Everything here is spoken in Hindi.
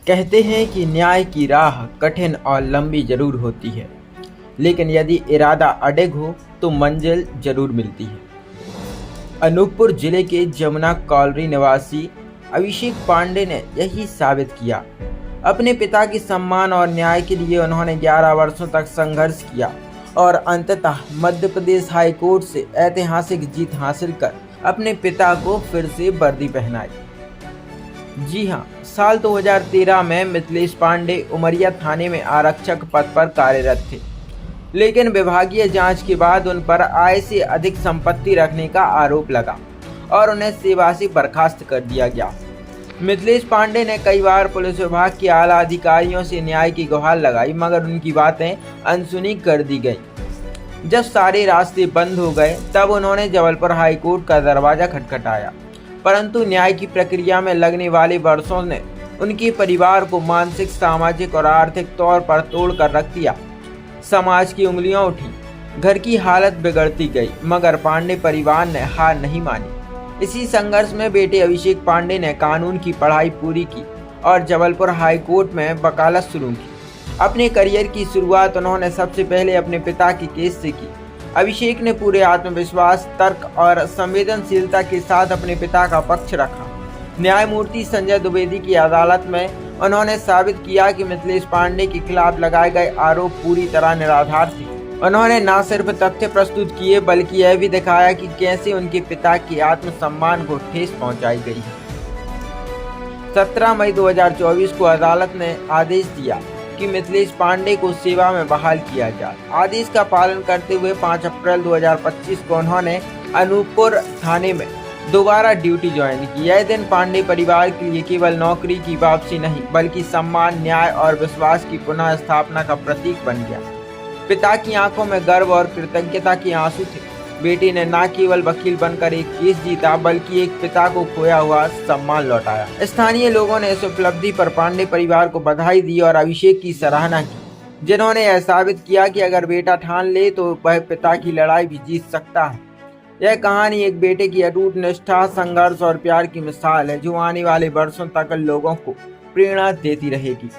कहते हैं कि न्याय की राह कठिन और लंबी जरूर होती है, लेकिन यदि इरादा अडिग हो तो मंजिल जरूर मिलती है। अनूपपुर जिले के जमुना कॉलोनी निवासी अभिषेक पांडे ने यही साबित किया। अपने पिता के सम्मान और न्याय के लिए उन्होंने 11 वर्षों तक संघर्ष किया और अंततः मध्य प्रदेश हाई कोर्ट से ऐतिहासिक जीत हासिल कर अपने पिता को फिर से वर्दी पहनाई। जी हां, साल 2013 में मिथिलेश पांडे उमरिया थाने में आरक्षक पद पर कार्यरत थे, लेकिन विभागीय जांच के बाद उन पर आय से अधिक संपत्ति रखने का आरोप लगा और उन्हें सेवा से बर्खास्त कर दिया गया। मिथिलेश पांडे ने कई बार पुलिस विभाग के आला अधिकारियों से न्याय की गुहार लगाई, मगर उनकी बातें अनसुनी कर दी गई। जब सारे रास्ते बंद हो गए तब उन्होंने जबलपुर हाई कोर्ट का दरवाजा खटखटाया, परंतु न्याय की प्रक्रिया में लगने वाले वर्षों ने उनके परिवार को मानसिक, सामाजिक और आर्थिक तौर पर तोड़ कर रख दिया। समाज की उंगलियां उठी, घर की हालत बिगड़ती गई, मगर पांडे परिवार ने हार नहीं मानी। इसी संघर्ष में बेटे अभिषेक पांडे ने कानून की पढ़ाई पूरी की और जबलपुर हाई कोर्ट में वकालत शुरू की। अपने करियर की शुरुआत उन्होंने सबसे पहले अपने पिता के केस से की। अभिषेक ने पूरे आत्मविश्वास, तर्क और संवेदनशीलता के साथ अपने पिता का पक्ष रखा। न्यायमूर्ति संजय द्विवेदी की अदालत में उन्होंने साबित किया कि मिथिलेश पांडे के खिलाफ लगाए गए आरोप पूरी तरह निराधार थे। उन्होंने न सिर्फ तथ्य प्रस्तुत किए बल्कि यह भी दिखाया कि कैसे उनके पिता के आत्मसम्मान को ठेस पहुंचाई गई है। 17 मई 2024 को अदालत ने आदेश दिया कि मिथिलेश पांडे को सेवा में बहाल किया जाए। आदेश का पालन करते हुए 5 अप्रैल 2025 को उन्होंने अनूपपुर थाने में दोबारा ड्यूटी ज्वाइन की। यह दिन पांडे परिवार के लिए केवल नौकरी की वापसी नहीं बल्कि सम्मान, न्याय और विश्वास की पुनः स्थापना का प्रतीक बन गया। पिता की आंखों में गर्व और कृतज्ञता के आंसू थे। बेटे ने न केवल वकील बनकर एक केस जीता बल्कि एक पिता को खोया हुआ सम्मान लौटाया। स्थानीय लोगों ने इस उपलब्धि पर पांडे परिवार को बधाई दी और अभिषेक की सराहना की, जिन्होंने यह साबित किया कि अगर बेटा ठान ले तो वह पिता की लड़ाई भी जीत सकता है। यह कहानी एक बेटे की अटूट निष्ठा, संघर्ष और प्यार की मिसाल है, जो आने वाले वर्षों तक लोगों को प्रेरणा देती रहेगी।